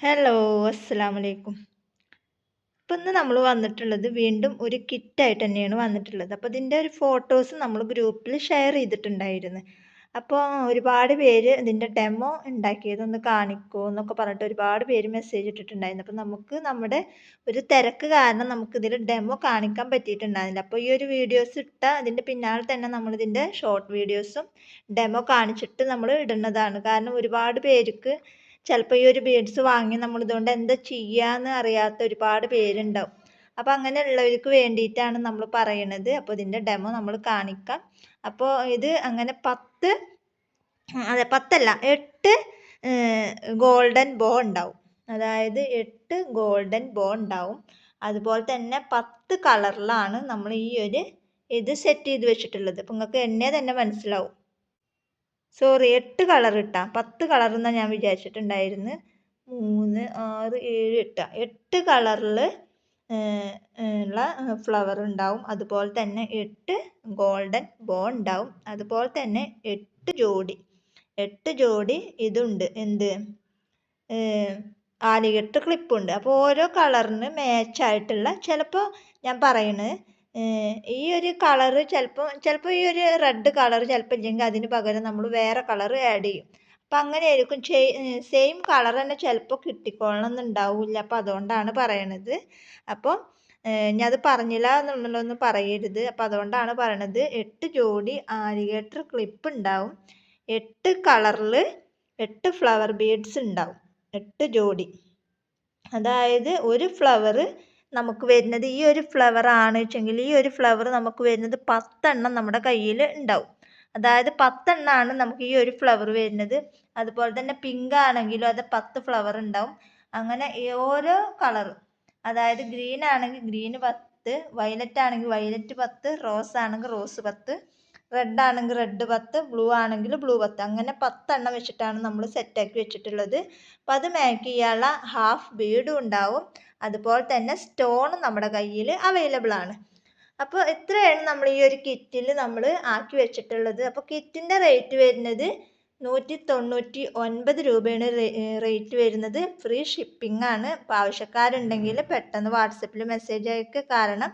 Hello, അസ്സലാമലൈക്കും. ഇപ്പം ഇന്ന് നമ്മൾ വന്നിട്ടുള്ളത് വീണ്ടും ഒരു കിറ്റായിട്ട് തന്നെയാണ് വന്നിട്ടുള്ളത്. അപ്പോൾ ഇതിൻ്റെ ഒരു ഫോട്ടോസ് നമ്മൾ ഗ്രൂപ്പിൽ ഷെയർ ചെയ്തിട്ടുണ്ടായിരുന്നു. അപ്പോൾ ഒരുപാട് പേര് ഇതിൻ്റെ ഡെമോ ഉണ്ടാക്കിയതൊന്ന് കാണിക്കുമോ എന്നൊക്കെ പറഞ്ഞിട്ട് ഒരുപാട് പേര് മെസ്സേജ് ഇട്ടിട്ടുണ്ടായിരുന്നു. അപ്പോൾ നമുക്ക് നമ്മുടെ ഒരു തിരക്ക് കാരണം നമുക്കിതിൽ ഡെമോ കാണിക്കാൻ പറ്റിയിട്ടുണ്ടായിരുന്നില്ല. അപ്പോൾ ഈ ഒരു വീഡിയോസ് ഇട്ട അതിൻ്റെ പിന്നാലെ തന്നെ നമ്മളിതിൻ്റെ ഷോർട്ട് വീഡിയോസും ഡെമോ കാണിച്ചിട്ട് നമ്മൾ ഇടുന്നതാണ്. കാരണം ഒരുപാട് പേർക്ക് ചിലപ്പോൾ ഈ ഒരു ബീഡ്സ് വാങ്ങി നമ്മളിതുകൊണ്ട് എന്താ ചെയ്യാന്ന് അറിയാത്ത ഒരുപാട് പേരുണ്ടാവും. അപ്പോൾ അങ്ങനെയുള്ളവർക്ക് വേണ്ടിയിട്ടാണ് നമ്മൾ പറയണത്. അപ്പോൾ ഇതിൻ്റെ ഡെമോ നമ്മൾ കാണിക്കാം. അപ്പോൾ ഇത് അങ്ങനെ 10 അതെ 10 അല്ല 8 ഗോൾഡൻ ബോ ഉണ്ടാവും. അതായത് 8 ഗോൾഡൻ ബോ ഉണ്ടാവും. അതുപോലെ തന്നെ 10 കളറിലാണ് നമ്മൾ ഈ ഒരു ഇത് സെറ്റ് ചെയ്ത് വെച്ചിട്ടുള്ളത്. അപ്പോൾ നിങ്ങൾക്ക് എന്നെ തന്നെ മനസ്സിലാവും. സോറി 8 കളർ ഇട്ടാ 10 കളർ എന്നാണ് ഞാൻ വിചാരിച്ചിട്ടുണ്ടായിരുന്നു. 3, 6, 7, 8 8 കളറിൽ ഉള്ള ഫ്ലവർ ഉണ്ടാവും. അതുപോലെ തന്നെ 8 ഗോൾഡൻ ബോ ഉണ്ടാവും. അതുപോലെ തന്നെ 8 ജോഡി ഇതുണ്ട് എന്ത് ആലികെട്ട് ക്ലിപ്പുണ്ട്. അപ്പോൾ ഓരോ കളറിന് മാച്ചായിട്ടുള്ള ചിലപ്പോൾ ഞാൻ പറയുന്നത് ഈ ഒരു കളറ് ചിലപ്പോൾ ഈ ഒരു റെഡ് കളർ ചിലപ്പോൾ ഇല്ലെങ്കിൽ അതിന് പകരം നമ്മൾ വേറെ കളർ ആഡ് ചെയ്യും. അപ്പം അങ്ങനെയായിരിക്കും സെയിം കളർ തന്നെ ചിലപ്പോൾ കിട്ടിക്കൊള്ളണം എന്നുണ്ടാവില്ല. അപ്പോൾ അതുകൊണ്ടാണ് പറയണത്. അപ്പോൾ ഞാൻ അത് പറഞ്ഞില്ല എന്നുള്ളതൊന്നും പറയരുത്. അപ്പോൾ അതുകൊണ്ടാണ് പറയണത് 8 ജോഡി ആലിഗേറ്റർ ക്ലിപ്പ് ഉണ്ടാവും. 8 കളറിൽ 8 ഫ്ലവർ ബീഡ്സ് ഉണ്ടാവും. 8 ജോഡി. അതായത് ഒരു ഫ്ലവർ നമുക്ക് വരുന്നത് ഈ ഒരു ഫ്ലവർ ആണ് വെച്ചെങ്കിൽ ഈ ഒരു ഫ്ലവർ നമുക്ക് വരുന്നത് 10 എണ്ണം നമ്മുടെ കയ്യിൽ ഉണ്ടാവും. അതായത് 10 എണ്ണമാണ് നമുക്ക് ഈ ഒരു ഫ്ലവർ വരുന്നത്. അതുപോലെ തന്നെ പിങ്ക് ആണെങ്കിലും അത് 10 ഫ്ലവർ ഉണ്ടാവും. അങ്ങനെ ഓരോ കളർ അതായത് ഗ്രീൻ ആണെങ്കിൽ ഗ്രീന് 10, വയലറ്റ് ആണെങ്കിൽ വയലറ്റ് 10, റോസ് ആണെങ്കിൽ റോസ് 10, റെഡ് ആണെങ്കിൽ റെഡ് 10, ബ്ലൂ ആണെങ്കിൽ ബ്ലൂ 10, അങ്ങനെ 10 എണ്ണം വെച്ചിട്ടാണ് നമ്മൾ സെറ്റാക്കി വെച്ചിട്ടുള്ളത്. അപ്പം അത് മേക്ക് ചെയ്യാനുള്ള ഹാഫ് ബീഡും ഉണ്ടാവും. അതുപോലെ തന്നെ സ്റ്റോണും നമ്മുടെ കയ്യിൽ അവൈലബിൾ ആണ്. അപ്പോൾ ഇത്രയാണ് നമ്മൾ ഈ ഒരു കിറ്റിൽ നമ്മൾ ആക്കി വെച്ചിട്ടുള്ളത്. അപ്പോൾ കിറ്റിൻ്റെ റേറ്റ് വരുന്നത് 199 രൂപയാണ് റേറ്റ് വരുന്നത്. ഫ്രീ ഷിപ്പിംഗ് ആണ്. അപ്പോൾ ആവശ്യക്കാരുണ്ടെങ്കിൽ പെട്ടെന്ന് വാട്സപ്പിൽ മെസ്സേജ് അയക്കുക. കാരണം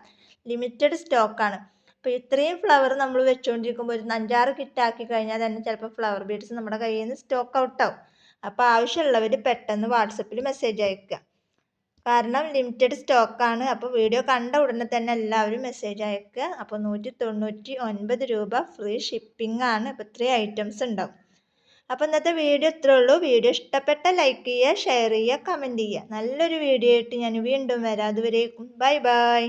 ലിമിറ്റഡ് സ്റ്റോക്കാണ്. അപ്പോൾ ഇത്രയും ഫ്ലവർ നമ്മൾ വെച്ചുകൊണ്ടിരിക്കുമ്പോൾ ഒരു 5-6 കിറ്റാക്കി കഴിഞ്ഞാൽ തന്നെ ചിലപ്പോൾ ഫ്ലവർ ബീഡ്സ് നമ്മുടെ കയ്യിൽ നിന്ന് സ്റ്റോക്ക് ഔട്ടാവും. അപ്പോൾ ആവശ്യമുള്ളവർ പെട്ടെന്ന് വാട്സപ്പിൽ മെസ്സേജ് അയക്കുക. കാരണം ലിമിറ്റഡ് സ്റ്റോക്കാണ്. അപ്പോൾ വീഡിയോ കണ്ട ഉടനെ തന്നെ എല്ലാവരും മെസ്സേജ് അയക്കുക. അപ്പോൾ 199 രൂപ ഫ്രീ ഷിപ്പിംഗ് ആണ്. അപ്പോൾ ഇത്രയും ഐറ്റംസ് ഉണ്ടാവും. അപ്പോൾ ഇന്നത്തെ വീഡിയോ ഇത്രേ ഉള്ളൂ. വീഡിയോ ഇഷ്ടപ്പെട്ട ലൈക്ക് ചെയ്യുക, ഷെയർ ചെയ്യുക, കമൻറ്റ് ചെയ്യുക. നല്ലൊരു വീഡിയോ ആയിട്ട് ഞാൻ വീണ്ടും വരാം. അതുവരേക്കും ബൈ ബൈ.